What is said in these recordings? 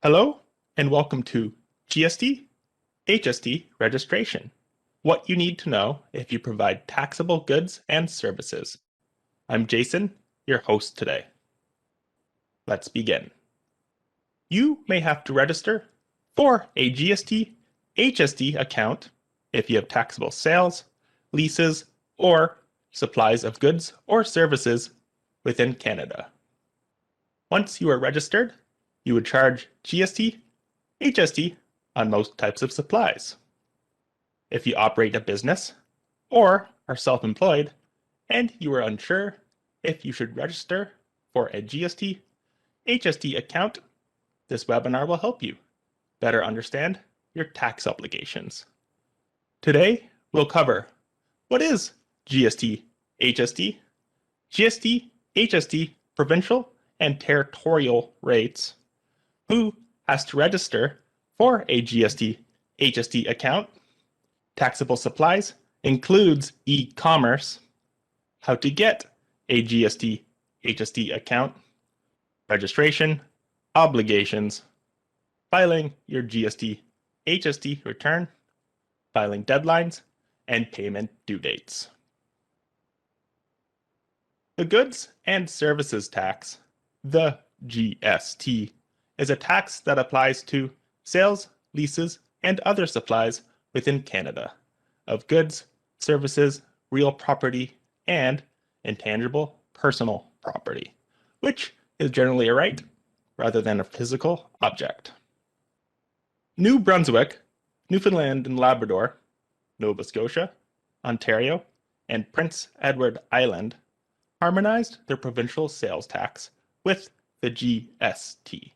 Hello, and welcome to GST HST Registration. What you need to know if you provide taxable goods and services. I'm Jason, your host today. Let's begin. You may have to register for a GST HST account if you have taxable sales, leases, or supplies of goods or services within Canada. Once you are registered, you would charge GST, HST on most types of supplies. If you operate a business or are self-employed and you are unsure if you should register for a GST, HST account, this webinar will help you better understand your tax obligations. Today, we'll cover what is GST, HST, GST, HST, Provincial and Territorial rates, who has to register for a GST HST account, taxable supplies includes e-commerce, how to get a GST HST account, registration, obligations, filing your GST HST return, filing deadlines, and payment due dates. The Goods and Services Tax, the GST, is a tax that applies to sales, leases, and other supplies within Canada of goods, services, real property, and intangible personal property, which is generally a right rather than a physical object. New Brunswick, Newfoundland and Labrador, Nova Scotia, Ontario, and Prince Edward Island harmonized their provincial sales tax with the GST.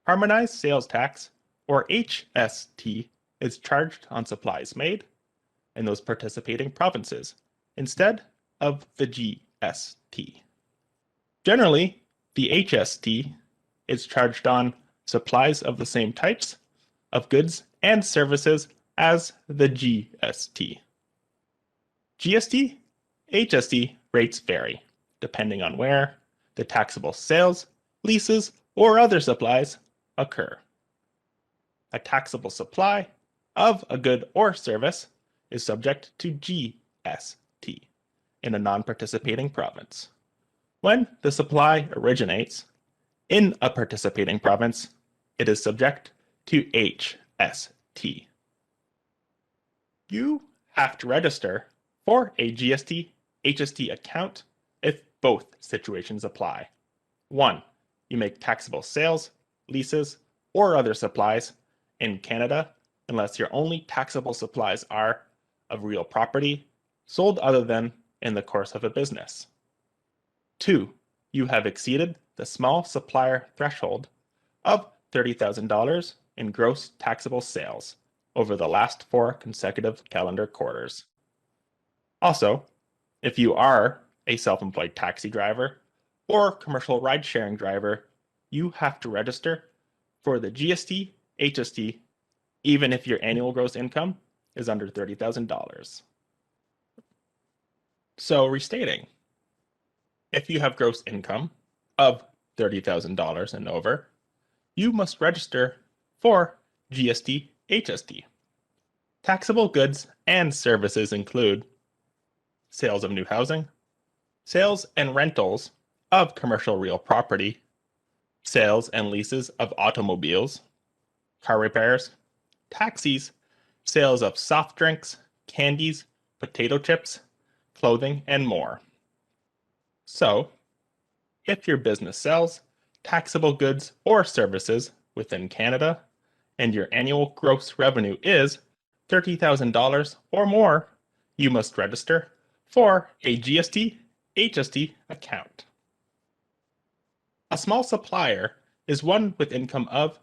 Harmonized sales tax, or HST, is charged on supplies made in those participating provinces instead of the GST. Generally, the HST is charged on supplies of the same types of goods and services as the GST. GST, HST rates vary depending on where the taxable sales, leases, or other supplies occur. A taxable supply of a good or service is subject to GST in a non-participating province. When the supply originates in a participating province, it is subject to HST. You have to register for a GST HST account if both situations apply. 1. You make taxable sales, leases, or other supplies in Canada unless your only taxable supplies are of real property sold other than in the course of a business. 2. You have exceeded the small supplier threshold of $30,000 in gross taxable sales over the last 4 consecutive calendar quarters. Also, if you are a self-employed taxi driver or commercial ride-sharing driver, you have to register for the GST HST even if your annual gross income is under $30,000. So restating, if you have gross income of $30,000 and over, you must register for GST HST. Taxable goods and services include sales of new housing, sales and rentals of commercial real property, sales and leases of automobiles, car repairs, taxis, sales of soft drinks, candies, potato chips, clothing, and more. So, if your business sells taxable goods or services within Canada and your annual gross revenue is $30,000 or more, you must register for a GST HST account. A small supplier is one with income of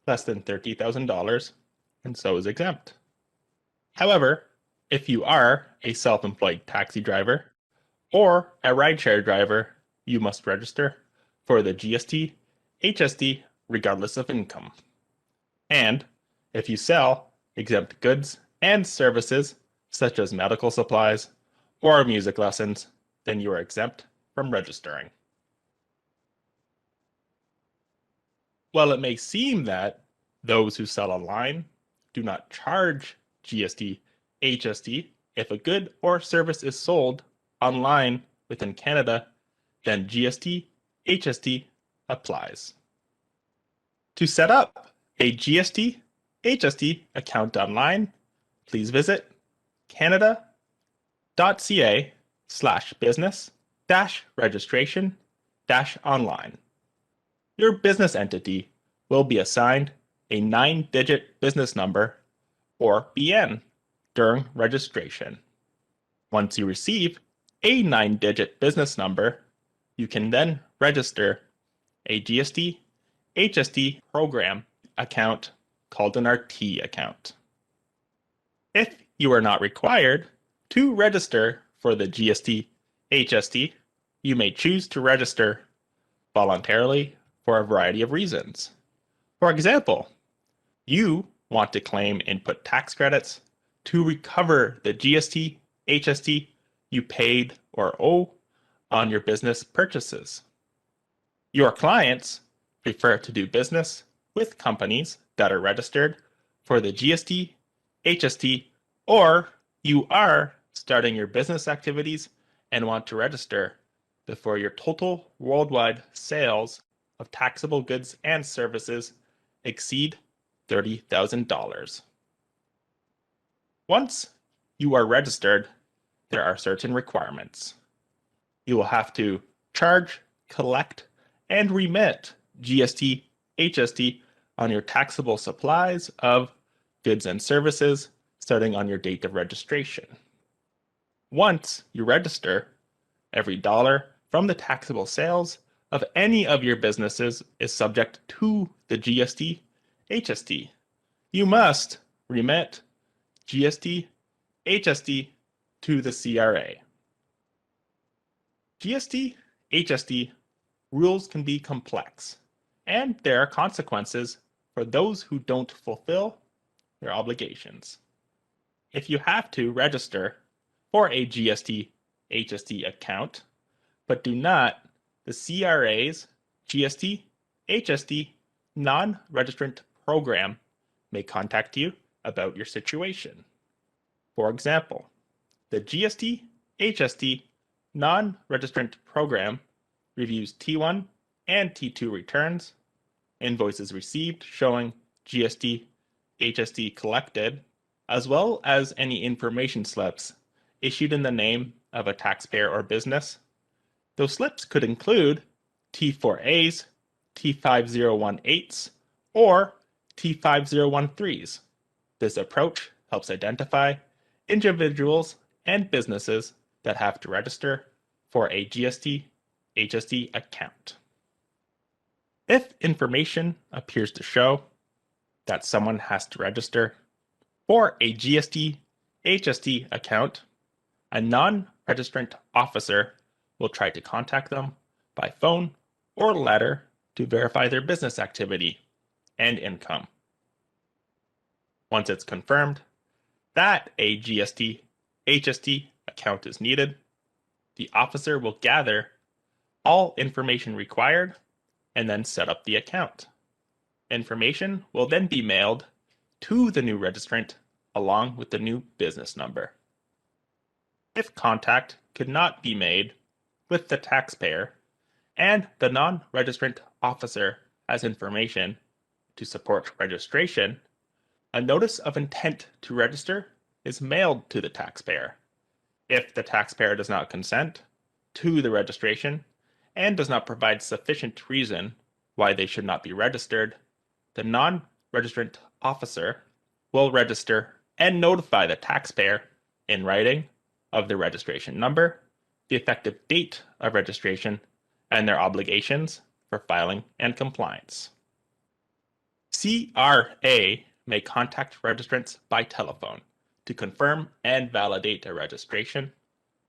less than $30,000 and so is exempt. However, if you are a self-employed taxi driver or a rideshare driver, you must register for the GST HST regardless of income. And if you sell exempt goods and services such as medical supplies or music lessons, then you are exempt from registering. While it may seem that those who sell online do not charge GST, HST if a good or service is sold online within Canada, then GST, HST applies. To set up a GST, HST account online, please visit canada.ca/business-registration-online. Your business entity will be assigned a 9-digit business number, or BN, during registration. Once you receive a 9-digit business number, you can then register a GST, HST program account called an RT account. If you are not required to register for the GST, HST, you may choose to register voluntarily for a variety of reasons. For example, you want to claim input tax credits to recover the GST, HST you paid or owe on your business purchases. Your clients prefer to do business with companies that are registered for the GST, HST, or you are starting your business activities and want to register before your total worldwide sales of taxable goods and services exceed $30,000. Once you are registered, there are certain requirements. You will have to charge, collect, and remit GST, HST on your taxable supplies of goods and services starting on your date of registration. Once you register, every dollar from the taxable sales of any of your businesses is subject to the GST, HST. You must remit GST, HST to the CRA. GST, HST rules can be complex, and there are consequences for those who don't fulfill their obligations. If you have to register for a GST, HST account, but do not, the CRA's GST, HST Non-Registrant Program may contact you about your situation. For example, the GST, HST Non-Registrant Program reviews T1 and T2 returns, invoices received showing GST, HST collected, as well as any information slips issued in the name of a taxpayer or business. Those slips could include T4As, T5018s, or T5013s. This approach helps identify individuals and businesses that have to register for a GST, HST account. If information appears to show that someone has to register for a GST, HST account, a non-registrant officer will try to contact them by phone or letter to verify their business activity and income. Once it's confirmed that a GST, HST account is needed, the officer will gather all information required and then set up the account. Information will then be mailed to the new registrant along with the new business number. If contact could not be made with the taxpayer and the non-registrant officer has information to support registration, a notice of intent to register is mailed to the taxpayer. If the taxpayer does not consent to the registration and does not provide sufficient reason why they should not be registered, the non-registrant officer will register and notify the taxpayer in writing of the registration number, the effective date of registration, and their obligations for filing and compliance. CRA may contact registrants by telephone to confirm and validate a registration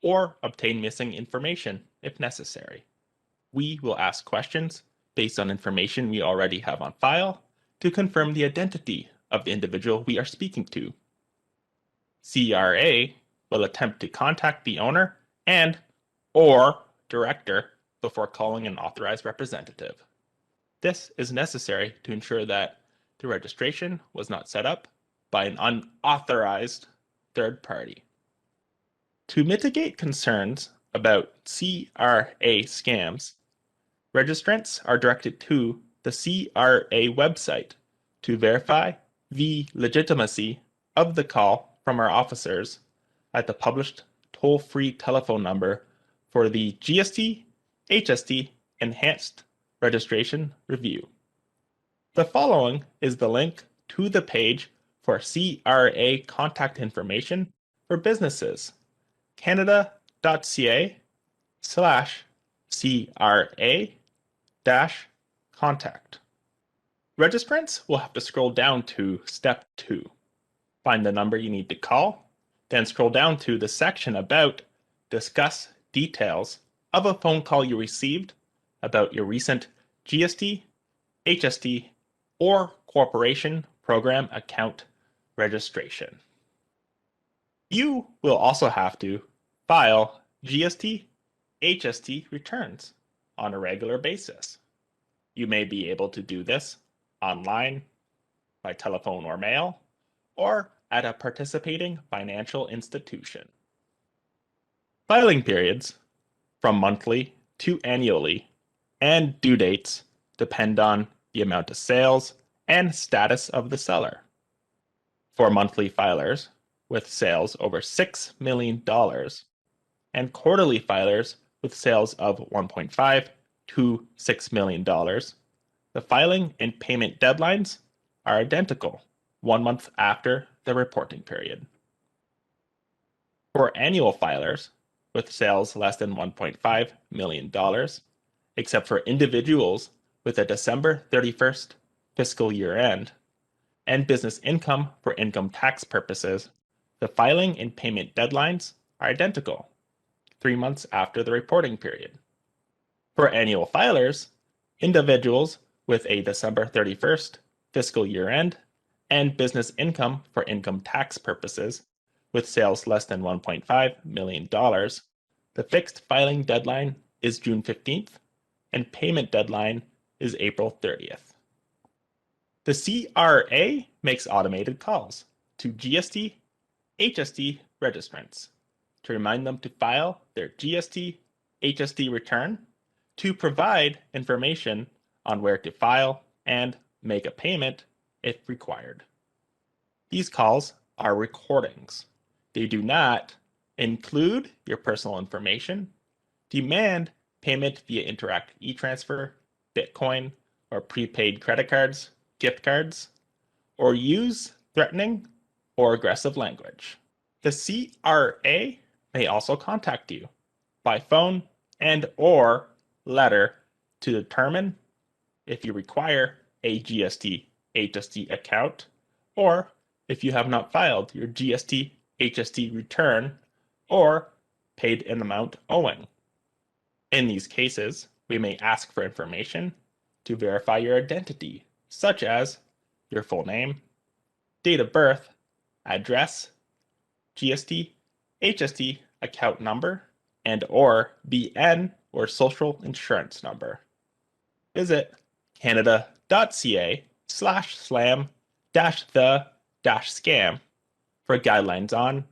or obtain missing information if necessary. We will ask questions based on information we already have on file to confirm the identity of the individual we are speaking to. CRA will attempt to contact the owner and/or director before calling an authorized representative. This is necessary to ensure that the registration was not set up by an unauthorized third party. To mitigate concerns about CRA scams, registrants are directed to the CRA website to verify the legitimacy of the call from our officers at the published toll-free telephone number for the GST HST Enhanced Registration Review. The following is the link to the page for CRA contact information for businesses: canada.ca/CRA-contact. Registrants will have to scroll down to Step 2. Find the number you need to call, then scroll down to the section about Discuss Details of a phone call you received about your recent GST, HST, or Corporation Program account registration. You will also have to file GST, HST returns on a regular basis. You may be able to do this online, by telephone or mail, or at a participating financial institution. Filing periods, from monthly to annually, and due dates depend on the amount of sales and status of the seller. For monthly filers with sales over $6 million and quarterly filers with sales of $1.5 to $6 million, the filing and payment deadlines are identical 1 month after the reporting period. For annual filers with sales less than $1.5 million, except for individuals with a December 31st fiscal year end, and business income for income tax purposes, the filing and payment deadlines are identical 3 months after the reporting period. For annual filers, individuals with a December 31st fiscal year end and business income for income tax purposes with sales less than $1.5 million, the fixed filing deadline is June 15th and payment deadline is April 30th. The CRA makes automated calls to GST, HST registrants to remind them to file their GST, HST return, to provide information on where to file and make a payment if required. These calls are recordings. They do not include your personal information, demand payment via Interact e-transfer, Bitcoin, or prepaid credit cards, gift cards, or use threatening or aggressive language. The CRA may also contact you by phone and or letter to determine if you require a GST HST account or if you have not filed your GST HST return or paid an amount owing. In these cases, we may ask for information to verify your identity, such as your full name, date of birth, address, GST, HST account number, and or BN or social insurance number. Visit canada.ca/slam-the-scam for guidelines on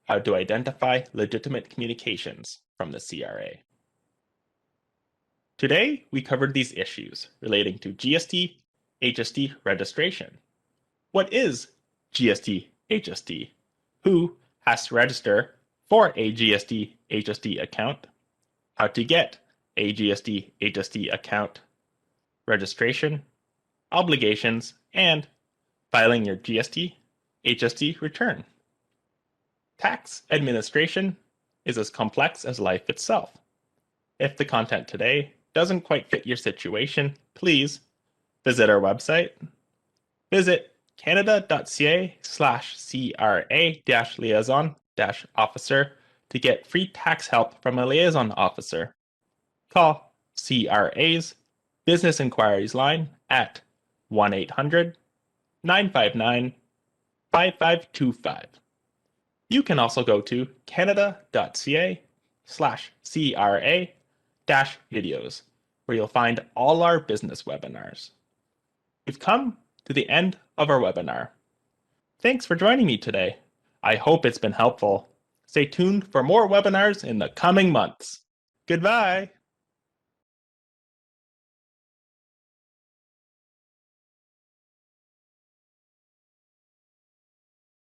how to identify legitimate communications from the CRA. Today, we covered these issues relating to GST, HST registration. What is GST, HST? Who has to register for a GST, HST account? How to get a GST, HST account? Registration, obligations, and filing your GST, HST return. Tax administration is as complex as life itself. If the content today doesn't quite fit your situation, please visit our website. Visit canada.ca/CRA-liaison-officer to get free tax help from a liaison officer. Call CRA's Business Inquiries line at 1-800-959-5525. You can also go to canada.ca/CRA-videos where you'll find all our business webinars. We've come to the end of our webinar. Thanks for joining me today. I hope it's been helpful. Stay tuned for more webinars in the coming months. Goodbye.